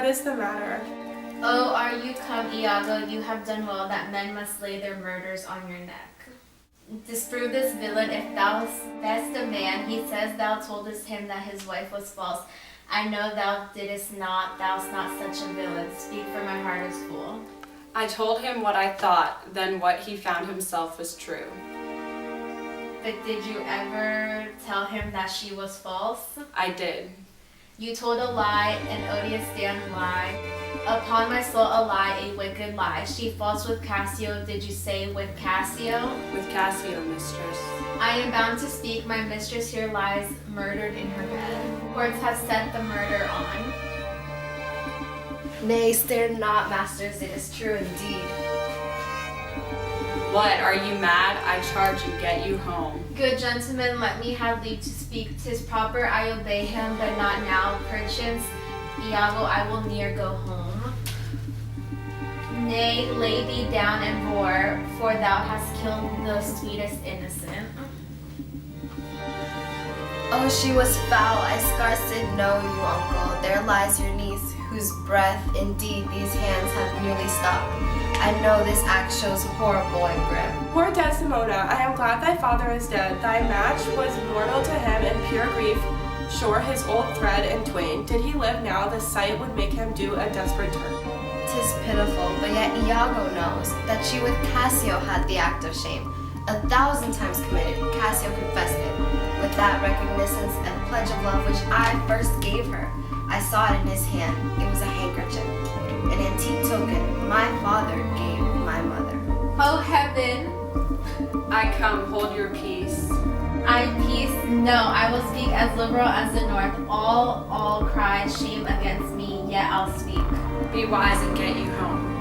What is the matter? Oh, are you come, Iago? You have done well that men must lay their murders on your neck. Disprove this villain if thou best a man. He says thou toldest him that his wife was false. I know thou didst not, thou'st not such a villain. Speak, for my heart is full. I told him what I thought, then what he found himself was true. But did you ever tell him that she was false? I did. You told a lie, an odious damned lie. Upon my soul a lie, a wicked lie. She false with Cassio, did you say with Cassio? With Cassio, mistress. I am bound to speak, my mistress here lies murdered in her bed. Words have set the murder on. Nay, stare not, masters, it is true indeed. What, are you mad? I charge you, get you home. Good gentlemen, let me have leave to speak. 'Tis proper I obey him, but not now. Perchance, Iago, I will ne'er go home. Nay, lay thee down and roar, for thou hast killed the sweetest innocent. Oh, she was foul, I scarce did know you, uncle. There lies your niece, whose breath, indeed, these hands have nearly stopped. I know this act shows horrible and grim. Poor Desdemona, I am glad thy father is dead. Thy match was mortal to him, and pure grief shore his old thread in twain. Did he live now, the sight would make him do a desperate turn. 'Tis pitiful, but yet Iago knows that she with Cassio had the act of shame. 1,000 times committed, Cassio confessed it. With that recognition and pledge of love which I first gave her, I saw it in his hand. It was a handkerchief, an antique token my father gave my mother. Oh heaven! I come, hold your peace. I peace? No, I will speak as liberal as the north. All cry shame against me, yet I'll speak. Be wise and get you home.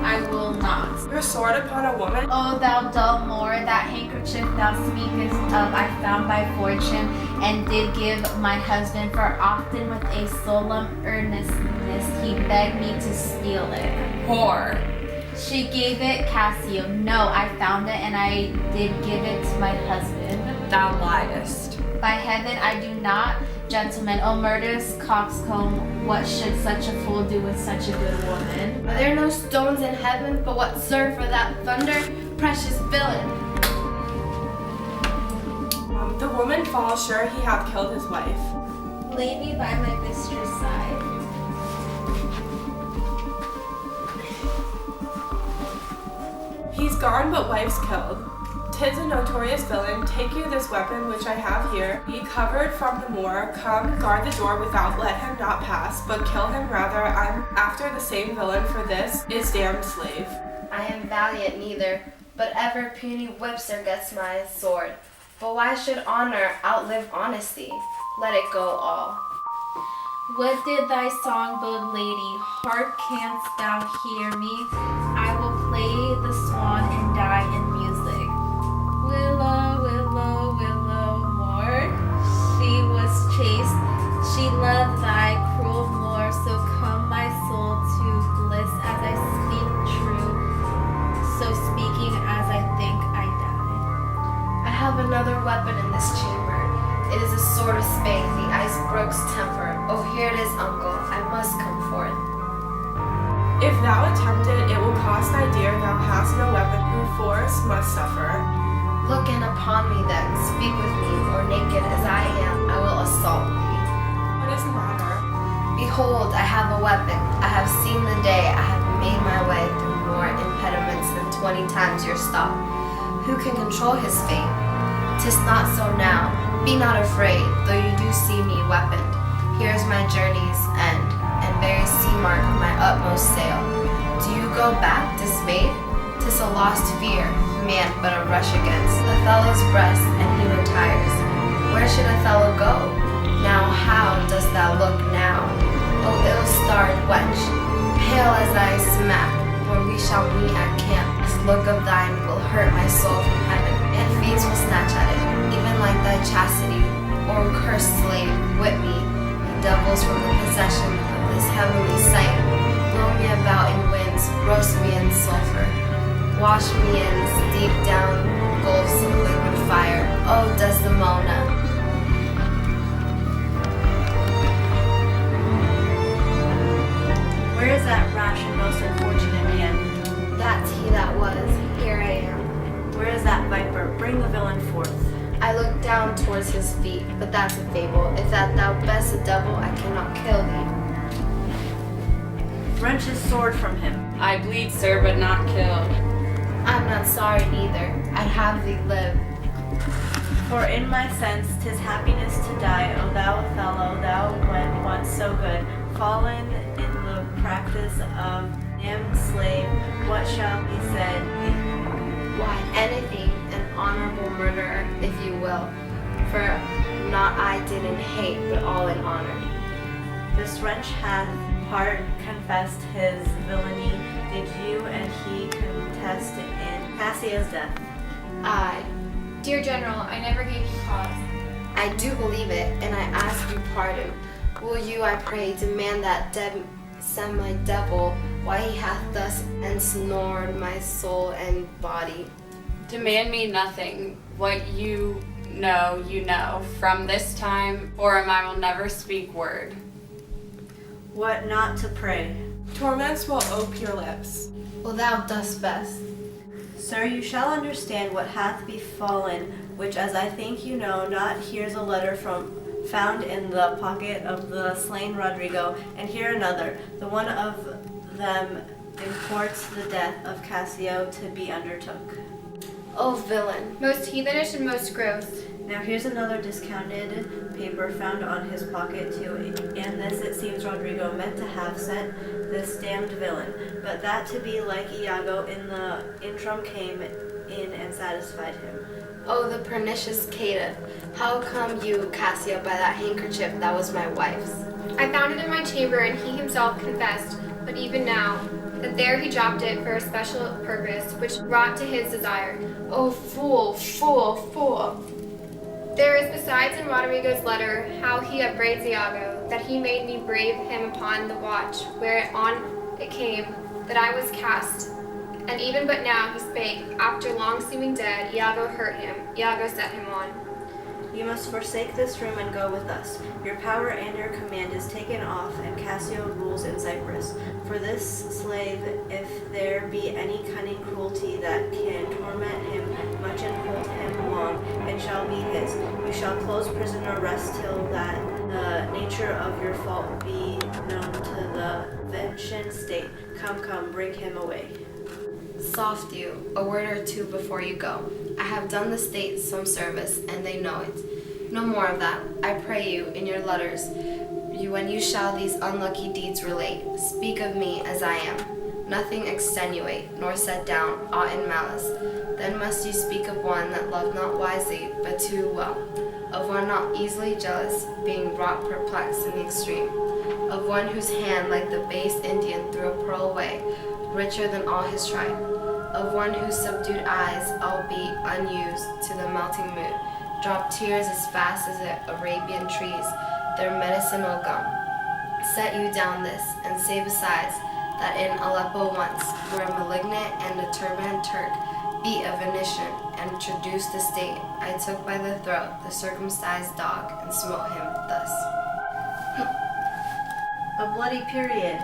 I will not. Your sword upon a woman? O thou dull Moor, that handkerchief thou speakest of I found by fortune, and did give my husband, for often with a solemn earnestness he begged me to steal it. Whore. She gave it Cassio. No, I found it, and I did give it to my husband. Thou liest. By heaven, I do not. Gentlemen, O murderous coxcomb, what should such a fool do with such a good woman? Are there no stones in heaven but what serve for that thunder? Precious villain! The woman falls, sure he hath killed his wife. Lay me by my mistress' side. He's gone, but wife's killed. 'Tis a notorious villain. Take you this weapon which I have here. Be covered from the Moor. Come, guard the door without, let him not pass, but kill him rather. I'm after the same villain, for this is damned slave. I am valiant neither, but ever puny whipser gets my sword. But why should honor outlive honesty? Let it go all. What did thy song bode, lady? Hark, canst thou hear me? I will play the swan and die in music. Willow, willow, willow, Moor. She was chaste, she loved thy cruel Moor. So come my soul to bliss as I speak true. So speaking as I think I die. I have another weapon in this chamber. It is a sword of Spain, the ice broke's temper. Oh, here it is, uncle. I must come forth. If thou attempt it, it will cost thy dear. Thou hast no weapon, who force must suffer. Look in upon me then, speak with me, or naked as I am, I will assault thee. What is the matter? Behold, I have a weapon. I have seen the day. I have made my way through more impediments than 20 times your stop. Who can control his fate? 'Tis not so now. Be not afraid, though you do see me weaponed. Here's my journey's end, and very sea mark my utmost sail. Do you go back dismayed? 'Tis a lost fear, man but a rush against Othello's breast, and he retires. Where should Othello go? Now how dost thou look now? O ill-starred wench, pale as thy smack, when we shall meet at camp, this look of thine will hurt my soul from heaven, and fiends will snatch at it, even like thy chastity, or cursed slave, whip me, the devils from the possession of this heavenly sight, blow me about in winds, roast me in sulfur, wash me in deep down gulfs of liquid fire. Oh, Desdemona, down towards his feet, but that's a fable. If that thou best a devil, I cannot kill thee. Wrench his sword from him. I bleed, sir, but not kill. I'm not sorry neither. I'd have thee live. For in my sense 'tis happiness to die, O thou Othello, thou when once so good, fallen in the practice of damned slave, what shall be said thee? Why, anything, an honorable murderer, if you will. For not I did in hate, but all in honor. This wretch hath part confessed his villainy. Did you and he contest in Cassio's death? I Dear General, I never gave you cause. I do believe it, and I ask you pardon. Will you, I pray, demand that semi-devil why he hath thus ensnared my soul and body? Demand me nothing. What you know, from this time, or I will never speak word. What not to pray? Torments will ope your lips. Well, thou dost best. Sir, you shall understand what hath befallen, which as I think you know not. Here's a letter found in the pocket of the slain Rodrigo, and here another. The one of them imports the death of Cassio to be undertook. O villain! Most heathenish and most gross. Now here's another discounted paper found on his pocket too, and this it seems Rodrigo meant to have sent this damned villain, but that to be like Iago in the interim came in and satisfied him. Oh, the pernicious caitiff! How come you, Cassio, by that handkerchief that was my wife's? I found it in my chamber, and he himself confessed, but even now, that there he dropped it for a special purpose, which wrought to his desire. Oh, fool, fool, fool! There is besides in Rodrigo's letter how he upbraids Iago, that he made me brave him upon the watch, where on it came that I was cast. And even but now he spake, after long seeming dead, Iago hurt him, Iago set him on. You must forsake this room and go with us. Your power and your command is taken off, and Cassio rules in Cyprus. For this slave, if there be any cunning cruelty that can torment him much and hold him long, it shall be his. You shall close prison or rest till that the nature of your fault be known to the Venetian state. Come, bring him away. Soft you, a word or two before you go. I have done the state some service, and they know it. No more of that. I pray you, in your letters, when you shall these unlucky deeds relate, speak of me as I am. Nothing extenuate, nor set down aught in malice. Then must you speak of one that loved not wisely, but too well. Of one not easily jealous, being wrought perplexed in the extreme. Of one whose hand, like the base Indian, threw a pearl away, richer than all his tribe. Of one whose subdued eyes, albeit unused to the melting mood, drop tears as fast as the Arabian trees their medicinal gum. Set you down this, and say besides, that in Aleppo once, where a malignant and a turbaned Turk beat a Venetian and introduced the state, I took by the throat the circumcised dog and smote him thus. A bloody period.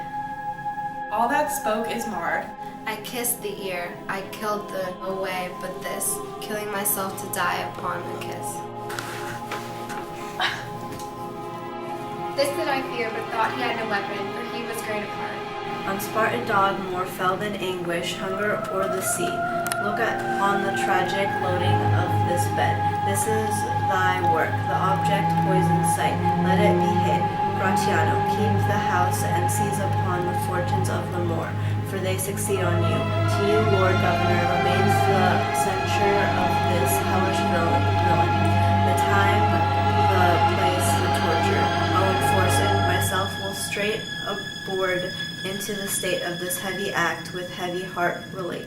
All that spoke is marred. I kissed the ear, I killed the away, but this, killing myself to die upon a kiss. This did I fear, but thought he had no weapon, for he was great of heart. On Spartan dog more fell than anguish, hunger or the sea. Look on the tragic loading of this bed. This is thy work, the object poisoned sight. Let it be hid. Gratiano, keep the house and seize upon the fortunes of the Moor, for they succeed on you. To you, Lord Governor, remains the censure of this hellish villain. The time, the place, the torture. I'll enforce it. Myself will straight aboard into the state of this heavy act with heavy heart relate.